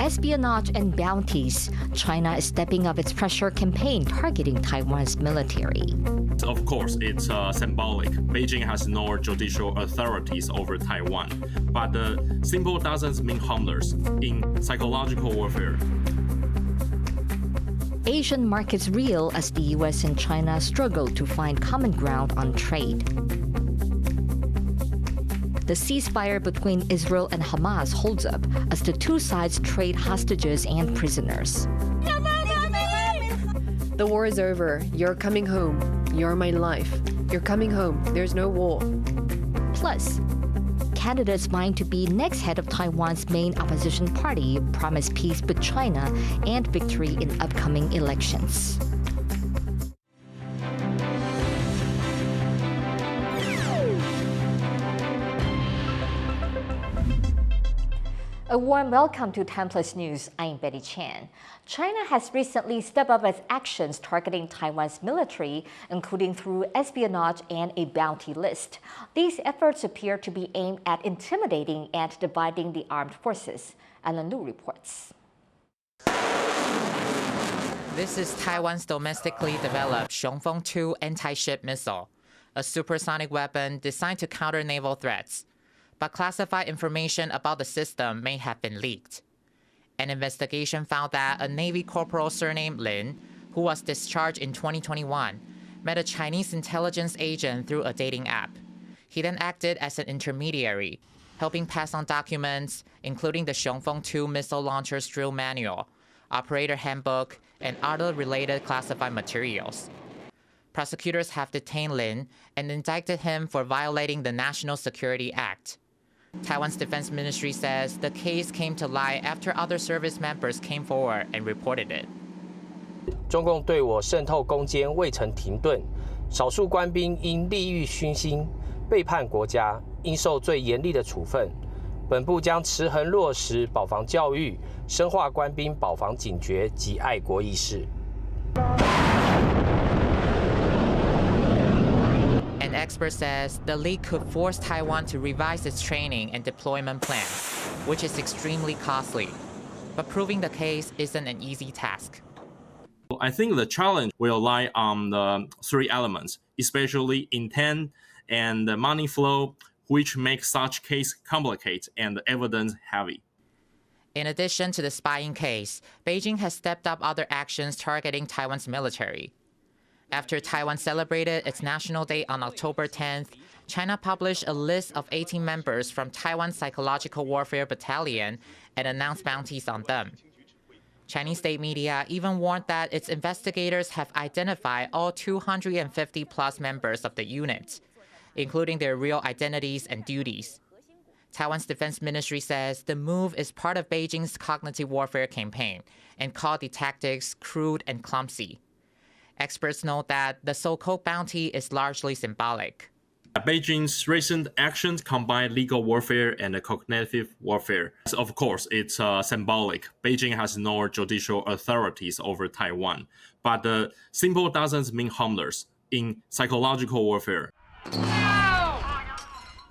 Espionage and bounties. China is stepping up its pressure campaign targeting Taiwan's military. Of course, it's symbolic. Beijing has no judicial authorities over Taiwan, but the symbol doesn't mean harmless in psychological warfare. Asian markets reel as the US and China struggle to find common ground on trade. The ceasefire between Israel and Hamas holds up as the two sides trade hostages and prisoners. The war is over. You're coming home. You're my life. You're coming home. There's no war. Plus, candidates vying to be next head of Taiwan's main opposition party promise peace with China and victory in upcoming elections. A warm welcome to TaiwanPlus News. I'm Betty Chan. China has recently stepped up its actions targeting Taiwan's military, including through espionage and a bounty list. These efforts appear to be aimed at intimidating and dividing the armed forces. Alan Liu reports. This is Taiwan's domestically developed Xiongfeng 2 anti-ship missile, a supersonic weapon designed to counter naval threats. But classified information about the system may have been leaked. An investigation found that a Navy corporal surnamed Lin, who was discharged in 2021, met a Chinese intelligence agent through a dating app. He then acted as an intermediary, helping pass on documents, including the Xiongfeng 2 missile launcher's drill manual, operator handbook, and other related classified materials. Prosecutors have detained Lin and indicted him for violating the National Security Act. Taiwan's defense ministry says the case came to light after other service members came forward and reported it. 中共对我渗透攻坚未曾停顿，少数官兵因利欲熏心，背叛国家，应受最严厉的处分。本部将持衡落实保防教育，深化官兵保防警觉及爱国意识。 An expert says the leak could force Taiwan to revise its training and deployment plans, which is extremely costly. But proving the case isn't an easy task. I think the challenge will lie on the three elements, especially intent and the money flow, which make such case complicated and evidence heavy. In addition to the spying case, Beijing has stepped up other actions targeting Taiwan's military. After Taiwan celebrated its National Day on October 10th, China published a list of 18 members from Taiwan's Psychological Warfare Battalion and announced bounties on them. Chinese state media even warned that its investigators have identified all 250-plus members of the unit, including their real identities and duties. Taiwan's defense ministry says the move is part of Beijing's cognitive warfare campaign and called the tactics crude and clumsy. Experts note that the so-called bounty is largely symbolic. Beijing's recent actions combine legal warfare and cognitive warfare. Of course, it's symbolic. Beijing has no judicial authorities over Taiwan, but the symbol doesn't mean harmless in psychological warfare.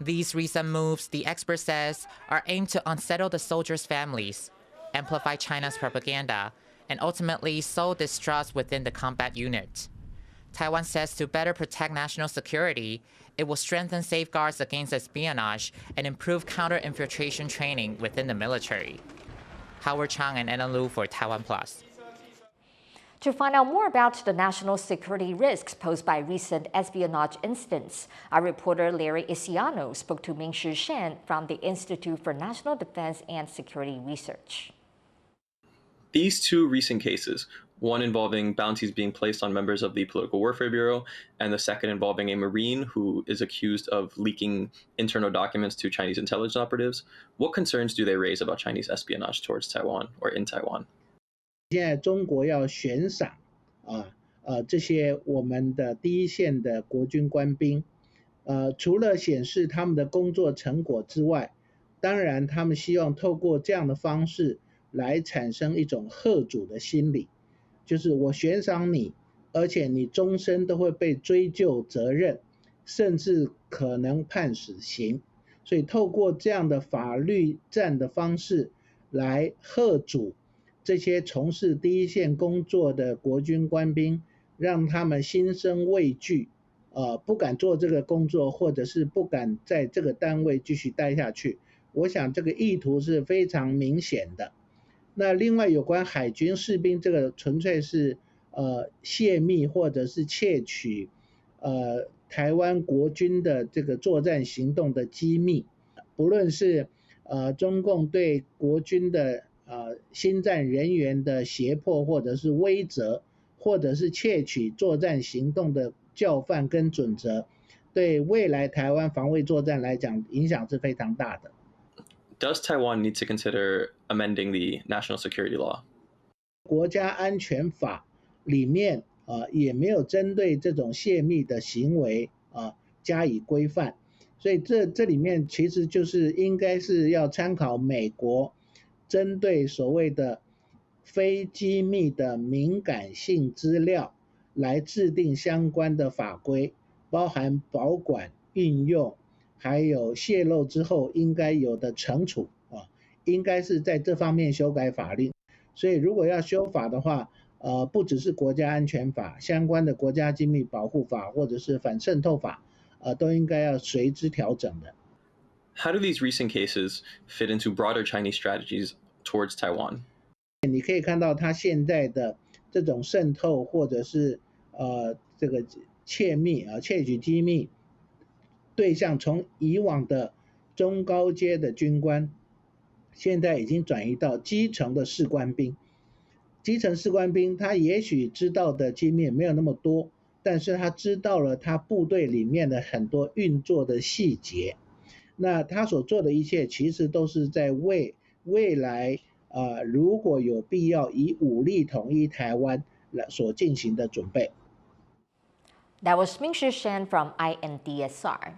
These recent moves, the expert says, are aimed to unsettle the soldiers' families, amplify China's propaganda, and ultimately sow distrust within the combat unit. Taiwan says to better protect national security, it will strengthen safeguards against espionage and improve counter-infiltration training within the military. Howard Chang and Alan Liu for TaiwanPlus. To find out more about the national security risks posed by recent espionage incidents, our reporter Larry Isiano spoke to Ming-Shi Shen from the Institute for National Defense and Security Research. These two recent cases, one involving bounties being placed on members of the Political Warfare Bureau, and the second involving a Marine who is accused of leaking internal documents to Chinese intelligence operatives, what concerns do they raise about Chinese espionage towards Taiwan or in Taiwan? 现在中国要悬赏这些我们的第一线的国军官兵，除了显示他们的工作成果之外，当然他们希望透过这样的方式来产生一种嚇阻的心理，就是我悬赏你，而且你终身都会被追究责任，甚至可能判死刑。所以透过这样的法律战的方式来嚇阻这些从事第一线工作的国军官兵，让他们心生畏惧，不敢做这个工作，或者是不敢在这个单位继续待下去。我想这个意图是非常明显的。那另外有关海军士兵，这个纯粹是泄密或者是窃取台湾国军的这个作战行动的机密，不论是中共对国军的心战人员的胁迫或者是威责，或者是窃取作战行动的教范跟准则，对未来台湾防卫作战来讲影响是非常大的。Does Taiwan need to consider amending the national security law? 国家安全法里面也没有针对这种泄密的行为加以规范，所以这里面其实就是应该是要参考美国针对所谓的非机密的敏感性资料来制定相关的法规，包含保管、运用，还有泄露之后应该有的惩处应该是在这方面修改法令。所以如果要修法的话，不只是国家安全法，相关的国家机密保护法或者是反渗透法都应该要随之调整的。How do these recent cases fit into broader Chinese strategies towards Taiwan? 你可以看到它现在的这种渗透或者是这个窃取机密对象，从以往的中高阶的军官，现在已经转移到基层的士官兵。基层士官兵他也许知道的机密没有那么多，但是他知道了他部队里面的很多运作的细节。那他所做的一切其实都是在为未来如果有必要以武力统一台湾所进行的准备。That was Ming-Shi Shen from INDSR.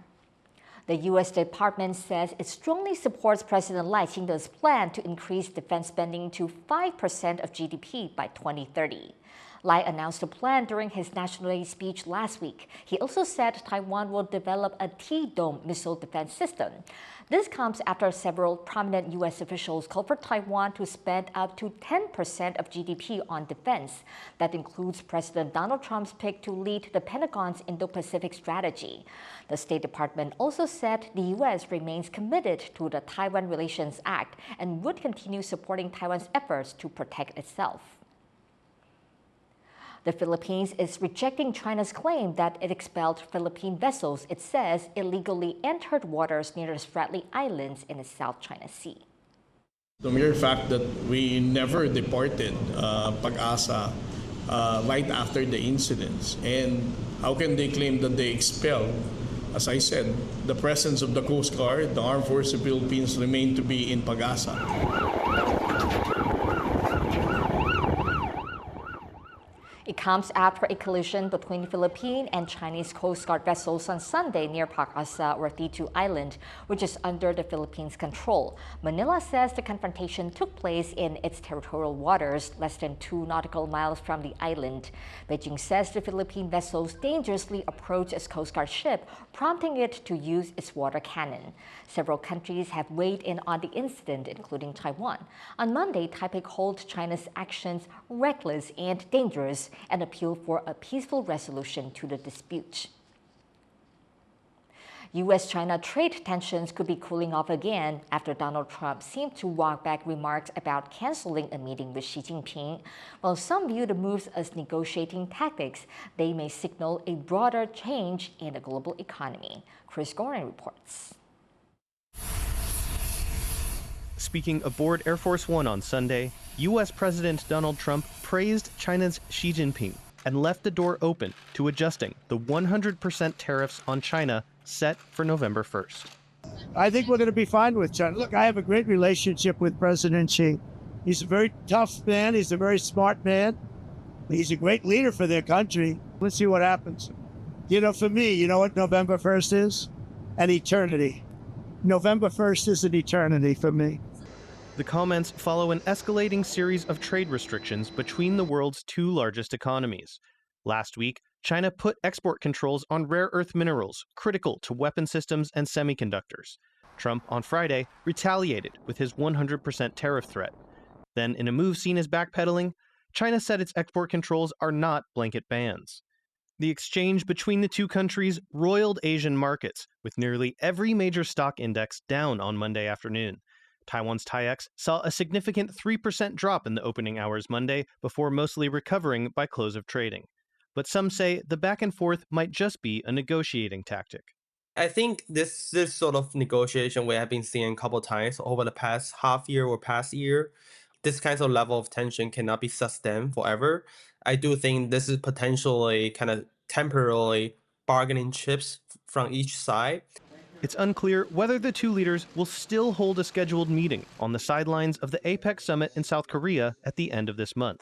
The U.S. Department says it strongly supports President Lai Ching-te's plan to increase defense spending to 5% of GDP by 2030. Lai announced the plan during his National Day speech last week. He also said Taiwan will develop a T-dome missile defense system. This comes after several prominent U.S. officials called for Taiwan to spend up to 10% of GDP on defense. That includes President Donald Trump's pick to lead the Pentagon's Indo-Pacific strategy. The State Department also said the U.S. remains committed to the Taiwan Relations Act and would continue supporting Taiwan's efforts to protect itself. The Philippines is rejecting China's claim that it expelled Philippine vessels it says illegally entered waters near the Spratly Islands in the South China Sea. The mere fact that we never deported Pag-asa right after the incidents, and how can they claim that they expelled? As I said, the presence of the Coast Guard, the Armed Forces of the Philippines remain to be in Pag-asa. It comes after a collision between Philippine and Chinese Coast Guard vessels on Sunday near Pag-asa or Titu Island, which is under the Philippines' control. Manila says the confrontation took place in its territorial waters, less than 2 nautical miles from the island. Beijing says the Philippine vessels dangerously approached its Coast Guard ship, prompting it to use its water cannon. Several countries have weighed in on the incident, including Taiwan. On Monday, Taipei called China's actions reckless and dangerous and appealed for a peaceful resolution to the dispute. U.S.-China trade tensions could be cooling off again after Donald Trump seemed to walk back remarks about canceling a meeting with Xi Jinping. While some view the moves as negotiating tactics, they may signal a broader change in the global economy. Chris Gorin reports. Speaking aboard Air Force One on Sunday, U.S. President Donald Trump praised China's Xi Jinping and left the door open to adjusting the 100% tariffs on China set for November 1st. I think we're going to be fine with China. Look, I have a great relationship with President Xi. He's a very tough man. He's a very smart man. He's a great leader for their country. Let's see what happens. You know, for me, you know what November 1st is? An eternity. November 1st is an eternity for me. The comments follow an escalating series of trade restrictions between the world's two largest economies. Last week, China put export controls on rare earth minerals critical to weapon systems and semiconductors. Trump, on Friday, retaliated with his 100% tariff threat. Then, in a move seen as backpedaling, China said its export controls are not blanket bans. The exchange between the two countries roiled Asian markets, with nearly every major stock index down on Monday afternoon. Taiwan's TAIEX saw a significant 3% drop in the opening hours Monday before mostly recovering by close of trading. But some say the back and forth might just be a negotiating tactic. I think this sort of negotiation we have been seeing a couple of times over the past half year or past year. This kind of level of tension cannot be sustained forever. I do think this is potentially kind of temporarily bargaining chips from each side. It's unclear whether the two leaders will still hold a scheduled meeting on the sidelines of the APEC summit in South Korea at the end of this month.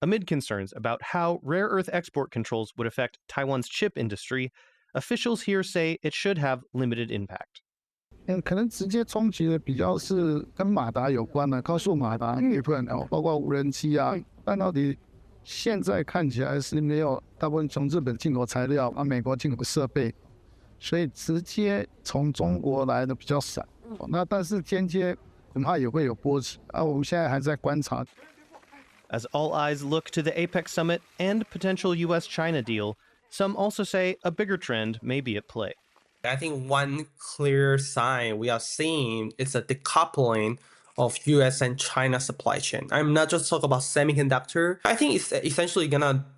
Amid concerns about how rare earth export controls would affect Taiwan's chip industry, officials here say it should have limited impact. 可能直接冲击的比较是跟马达有关的，高速马达部分包括无人机啊，半导体现在看起来是没有，大部分从日本进口材料，美国进口设备，所以直接从中国来的比较少。那但是间接恐怕也会有波及啊，我们现在还在观察。As all eyes look to the APEC summit and potential U.S.-China deal, some also say a bigger trend may be at play. I think one clear sign we are seeing is a decoupling of U.S. and China supply chain. I'm not just talking about semiconductor. I think it's essentially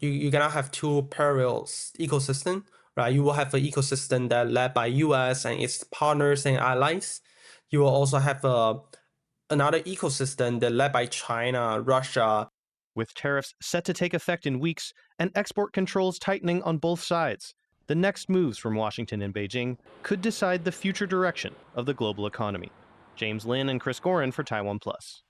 you're gonna have two parallel ecosystem, right? You will have an ecosystem that led by U.S. and its partners and allies. You will also have another ecosystem that led by China, Russia. With tariffs set to take effect in weeks and export controls tightening on both sides, the next moves from Washington and Beijing could decide the future direction of the global economy. James Lin and Chris Gorin for TaiwanPlus.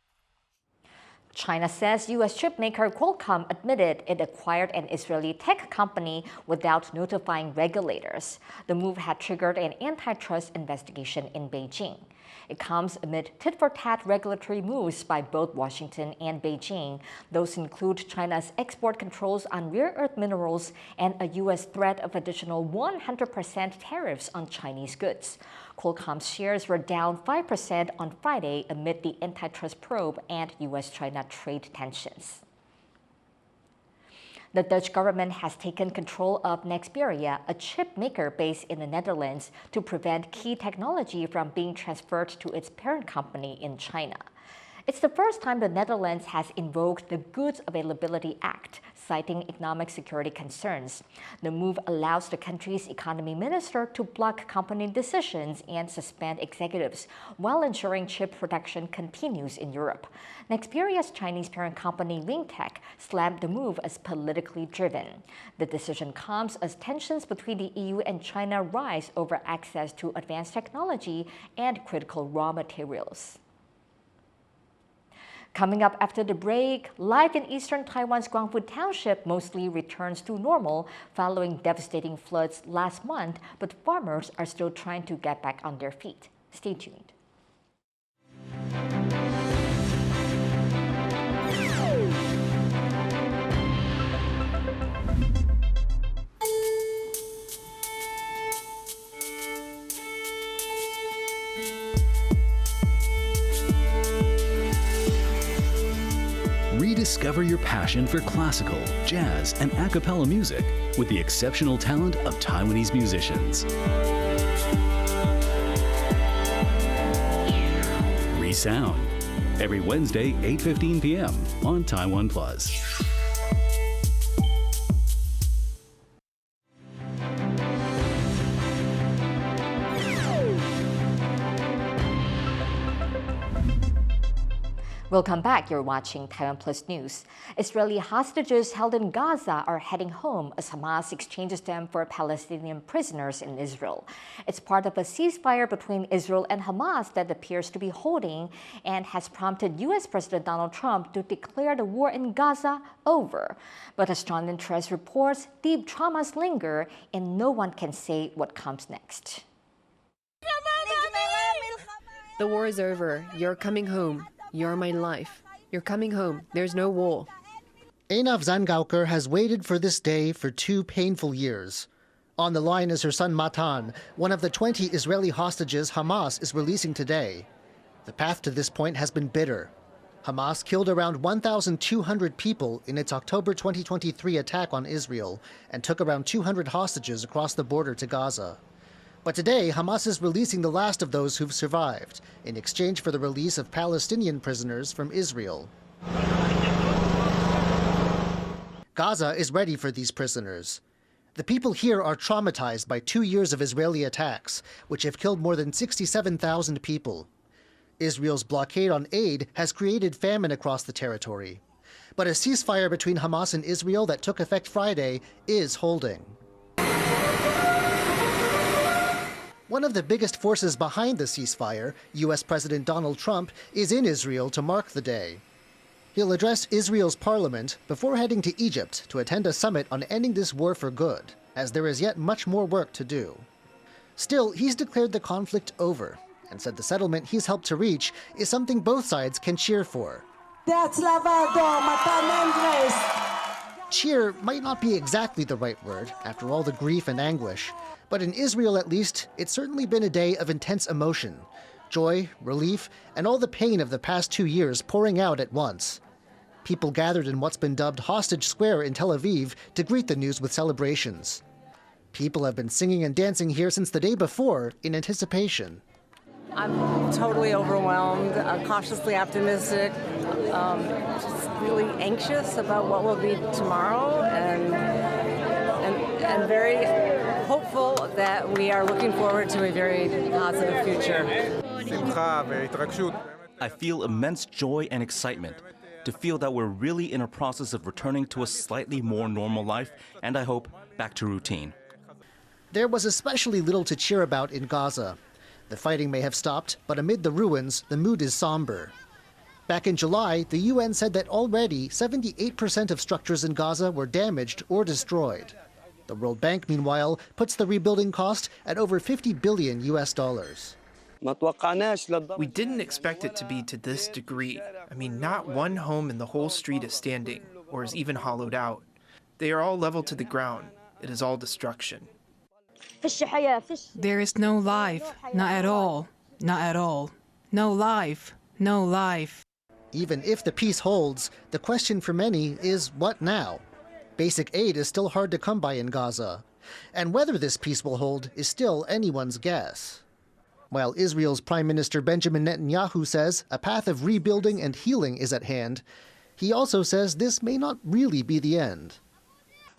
China says U.S. chipmaker Qualcomm admitted it acquired an Israeli tech company without notifying regulators. The move had triggered an antitrust investigation in Beijing. It comes amid tit-for-tat regulatory moves by both Washington and Beijing. Those include China's export controls on rare earth minerals and a U.S. threat of additional 100% tariffs on Chinese goods. Qualcomm's shares were down 5% on Friday amid the antitrust probe and U.S.-China trade tensions. The Dutch government has taken control of Nexperia, a chip maker based in the Netherlands, to prevent key technology from being transferred to its parent company in China. It's the first time the Netherlands has invoked the Goods Availability Act, citing economic security concerns. The move allows the country's economy minister to block company decisions and suspend executives while ensuring chip production continues in Europe. Nexperia's Chinese parent company Wingtech slammed the move as politically driven. The decision comes as tensions between the EU and China rise over access to advanced technology and critical raw materials. Coming up after the break, life in eastern Taiwan's Guangfu Township mostly returns to normal following devastating floods last month, but farmers are still trying to get back on their feet. Stay tuned. Rediscover your passion for classical, jazz, and a cappella music with the exceptional talent of Taiwanese musicians. Resound, every Wednesday, 8:15 p.m. on TaiwanPlus. Welcome back. You're watching TaiwanPlus News. Israeli hostages held in Gaza are heading home as Hamas exchanges them for Palestinian prisoners in Israel. It's part of a ceasefire between Israel and Hamas that appears to be holding and has prompted U.S. President Donald Trump to declare the war in Gaza over. But as John Interest reports, deep traumas linger and no one can say what comes next. The war is over. You're coming home. You're my life. You're coming home. There's no war. Einav Zangauker has waited for this day for 2 painful years. On the line is her son Matan, one of the 20 Israeli hostages Hamas is releasing today. The path to this point has been bitter. Hamas killed around 1,200 people in its October 2023 attack on Israel and took around 200 hostages across the border to Gaza. But today, Hamas is releasing the last of those who've survived in exchange for the release of Palestinian prisoners from Israel. Gaza is ready for these prisoners. The people here are traumatized by 2 years of Israeli attacks, which have killed more than 67,000 people. Israel's blockade on aid has created famine across the territory. But a ceasefire between Hamas and Israel that took effect Friday is holding. One of the biggest forces behind the ceasefire, U.S. President Donald Trump, is in Israel to mark the day. He'll address Israel's parliament before heading to Egypt to attend a summit on ending this war for good, as there is yet much more work to do. Still, he's declared the conflict over and said the settlement he's helped to reach is something both sides can cheer for. Cheer might not be exactly the right word after all the grief and anguish, but in Israel at least, it's certainly been a day of intense emotion. Joy, relief, and all the pain of the past 2 years pouring out at once. People gathered in what's been dubbed Hostage Square in Tel Aviv to greet the news with celebrations. People have been singing and dancing here since the day before in anticipation. I'm totally overwhelmed, cautiously optimistic, just really anxious about what will be tomorrow, and very hopeful that we are looking forward to a very positive future. I feel immense joy and excitement to feel that we're really in a process of returning to a slightly more normal life, and I hope back to routine. There was especially little to cheer about in Gaza. The fighting may have stopped, but amid the ruins, the mood is somber. Back in July, the UN said that already 78% of structures in Gaza were damaged or destroyed. The World Bank, meanwhile, puts the rebuilding cost at over $50 billion US. We didn't expect it to be to this degree. I mean, not one home in the whole street is standing, or is even hollowed out. They are all level to the ground. It is all destruction. There is no life, not at all, not at all. No life, no life. Even if the peace holds, the question for many is what now? Basic aid is still hard to come by in Gaza, and whether this peace will hold is still anyone's guess. While Israel's Prime Minister Benjamin Netanyahu says a path of rebuilding and healing is at hand, he also says this may not really be the end.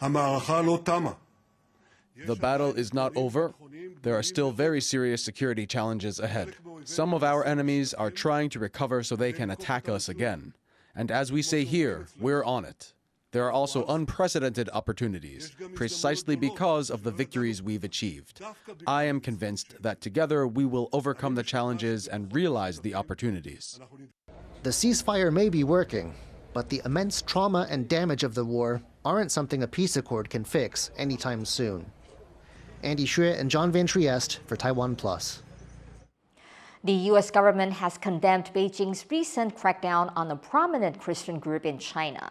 The battle is not over. There are still very serious security challenges ahead. Some of our enemies are trying to recover so they can attack us again. And as we say here, we're on it. There are also unprecedented opportunities, precisely because of the victories we've achieved. I am convinced that together we will overcome the challenges and realize the opportunities. The ceasefire may be working, but the immense trauma and damage of the war aren't something a peace accord can fix anytime soon. Andy Xue and John Van Trieste for TaiwanPlus. The U.S. government has condemned Beijing's recent crackdown on a prominent Christian group in China.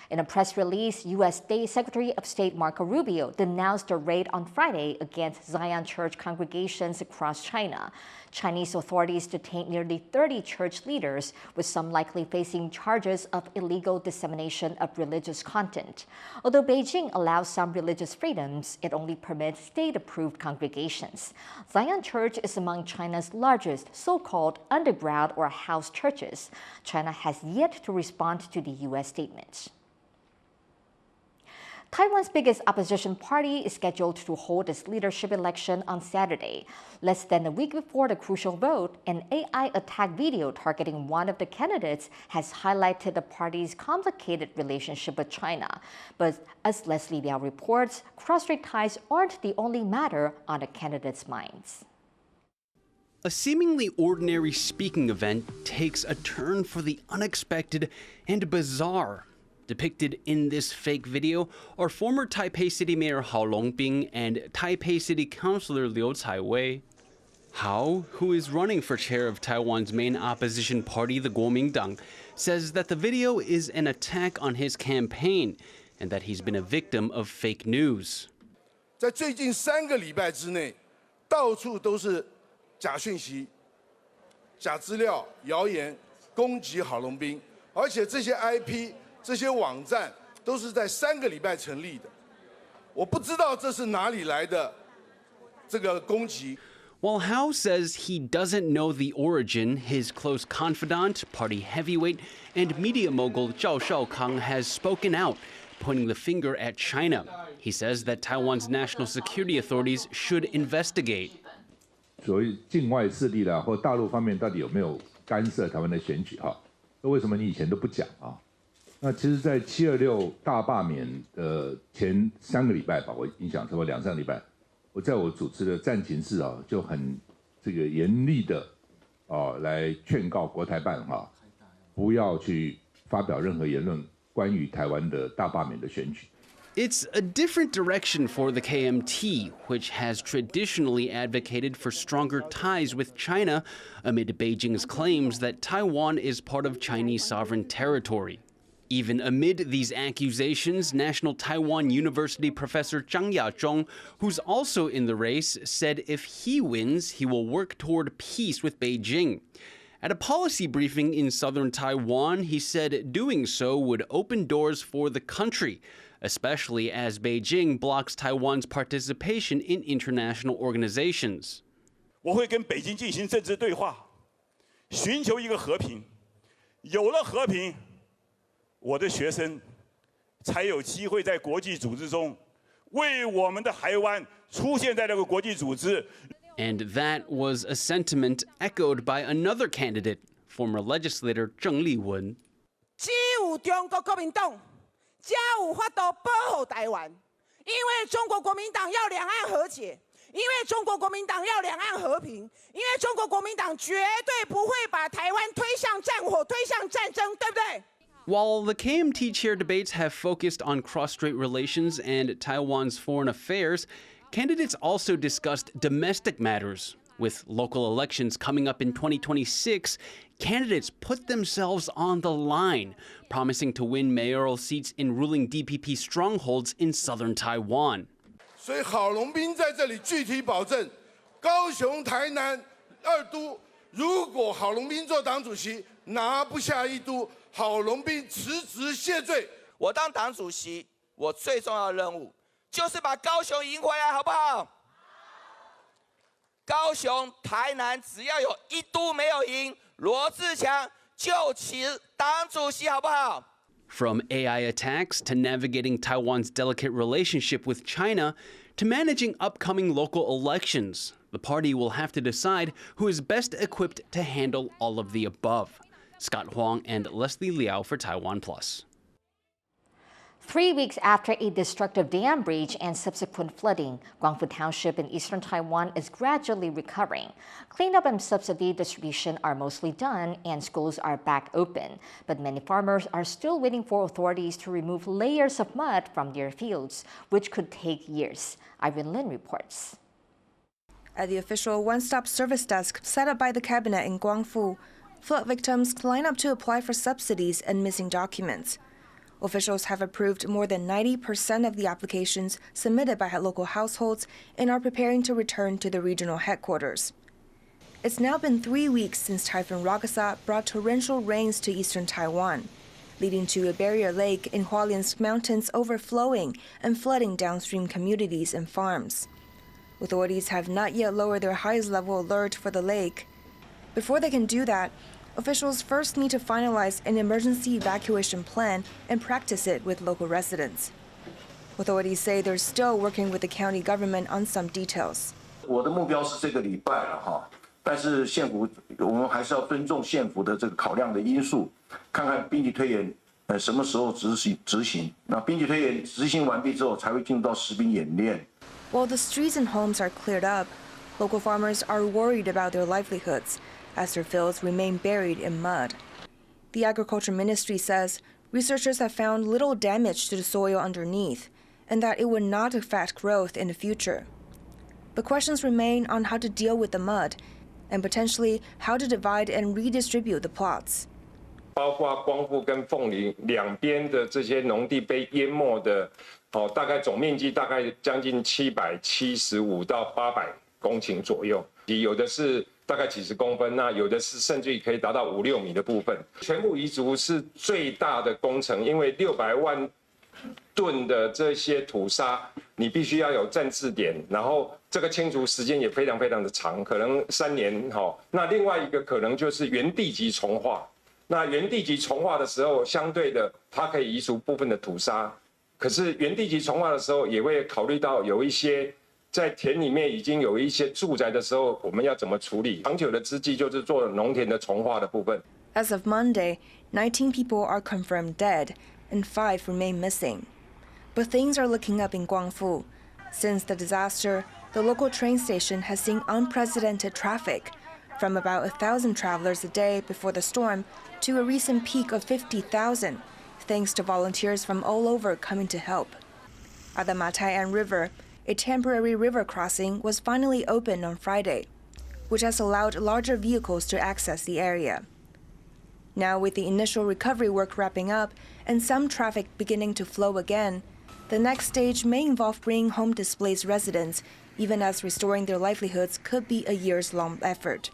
In a press release, U.S. Secretary of State Marco Rubio denounced a raid on Friday against Zion Church congregations across China. Chinese authorities detained nearly 30 church leaders, with some likely facing charges of illegal dissemination of religious content. Although Beijing allows some religious freedoms, it only permits state-approved congregations. Zion Church is among China's largest so-called underground or house churches. China has yet to respond to the U.S. statement. Taiwan's biggest opposition party is scheduled to hold its leadership election on Saturday. Less than a week before the crucial vote, an AI attack video targeting one of the candidates has highlighted the party's complicated relationship with China. But as Leslie Liao reports, cross-strait ties aren't the only matter on the candidates' minds. A seemingly ordinary speaking event takes a turn for the unexpected and bizarre. Depicted in this fake video are former Taipei City Mayor Hao Longbing and Taipei City Councilor Liu Caiwei. Hao, who is running for chair of Taiwan's main opposition party, the Kuomintang, says that the video is an attack on his campaign and that he's been a victim of fake news. 在最近3个礼拜之内，到处都是假讯息、假资料、谣言攻击郝龙斌，而且这些 IP、这些网站都是在3个礼拜成立的。我不知道这是哪里来的这个攻击。 While Hao says he doesn't know the origin, his close confidant, party heavyweight, and media mogul Zhao Shaokang has spoken out, pointing the finger at China. He says that Taiwan's national security authorities should investigate. 所谓境外势力啦，或大陆方面到底有没有干涉台湾的选举？哈，那为什么你以前都不讲啊？那其实，在726大罢免的前3个礼拜吧，我印象差不多2、3个礼拜。 我在我主持的战情室啊，就很这个严厉的来劝告国台办不要去发表任何言论关于台湾的大罢免的选举。 It's a different direction for the KMT, which has traditionally advocated for stronger ties with China amid Beijing's claims that Taiwan is part of Chinese sovereign territory. Even amid these accusations, National Taiwan University professor Zhang Yazhong, who's also in the race, said if he wins, he will work toward peace with Beijing. At a policy briefing in southern Taiwan, he said doing so would open doors for the country, especially as Beijing blocks Taiwan's participation in international organizations. 我会跟北京进行政治对话，寻求一个和平。有了和平， 我的学生才有机会在国际组织中为我们的台湾出现在这个国际组织。 And that was a sentiment echoed by another candidate, former legislator Zheng Liwen. 只有中国国民党才有法度保护台湾，因为中国国民党要两岸和解，因为中国国民党要两岸和平，因为中国国民党绝对不会把台湾推向战火、推向战争，对不对？ While the KMT chair debates have focused on cross-strait relations and Taiwan's foreign affairs, candidates also discussed domestic matters. With local elections coming up in 2026, candidates put themselves on the line, promising to win mayoral seats in ruling DPP strongholds in southern Taiwan. 所以郝龙斌在这里具体保证，高雄、台南2都，如果郝龙斌做党主席，拿不下1都。 郝龙斌辞职谢罪。我当党主席，我最重要的任务就是把高雄赢回来，好不好？高雄、台南只要有1都没有赢，罗志强就辞党主席，好不好？ From AI attacks to navigating Taiwan's delicate relationship with China to managing upcoming local elections, the party will have to decide who is best equipped to handle all of the above. Scott Huang and Leslie Liao for TaiwanPlus. 3 weeks after a destructive dam breach and subsequent flooding, Guangfu Township in eastern Taiwan is gradually recovering. Cleanup and subsidy distribution are mostly done and schools are back open. But many farmers are still waiting for authorities to remove layers of mud from their fields, which could take years. Irene Lin reports. At the official one-stop service desk set up by the cabinet in Guangfu, flood victims line up to apply for subsidies and missing documents. Officials have approved more than 90% of the applications submitted by local households and are preparing to return to the regional headquarters. It's now been 3 weeks since Typhoon Ragasa brought torrential rains to eastern Taiwan, leading to a barrier lake in Hualien's mountains overflowing and flooding downstream communities and farms. Authorities have not yet lowered their highest level alert for the lake. Before they can do that, officials first need to finalize an emergency evacuation plan and practice it with local residents. Authorities say they're still working with the county government on some details. 我的目标是这个礼拜了哈，但是县府我们还是要尊重县府的这个考量的因素，看看兵役推演什么时候执行。那兵役推演执行完毕之后，才会进入到实兵演练。While the streets and homes are cleared up, local farmers are worried about their livelihoods, as their fields remain buried in mud. The Agriculture Ministry says researchers have found little damage to the soil underneath, and that it would not affect growth in the future. but questions remain on how to deal with the mud and potentially how to divide and redistribute the plots. 包括光复跟凤林两边的这些农地被淹没的，大概总面积大概将近775到800公顷左右，有的是大概几十公分，那有的是甚至于可以达到5、6米的部分。全部移除是最大的工程，因为600万吨的这些土沙，你必须要有站置点，然后这个清除时间也非常的长，可能3年。那另外一个可能就是原地级重化。 那原地级重化的时候，相对的，它可以移除部分的土沙。可是原地级重化的时候，也会考虑到有一些在田里面已经有一些住宅的时候，我们要怎么处理？长久的之计就是做农田的重化的部分。As of Monday, 19 people are confirmed dead and 5 remain missing. But things are looking up in Guangfu. Since the disaster, the local train station has seen unprecedented traffic, from about 1,000 travelers a day before the storm to a recent peak of 50,000, thanks to volunteers from all over coming to help. At the Mataian River, a temporary river crossing was finally opened on Friday, which has allowed larger vehicles to access the area. Now, with the initial recovery work wrapping up and some traffic beginning to flow again, the next stage may involve bringing home displaced residents, even as restoring their livelihoods could be a years-long effort.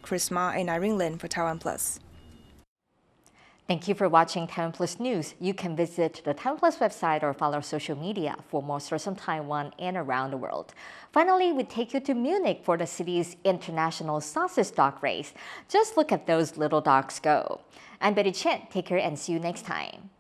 Chris Ma and Irene Lin for TaiwanPlus. Thank you for watching TaiwanPlus News. You can visit the TaiwanPlus website or follow social media for more stories from Taiwan and around the world. Finally, we take you to Munich for the city's international sausage dog race. Just look at those little dogs go. I'm Betty Chen. Take care and see you next time.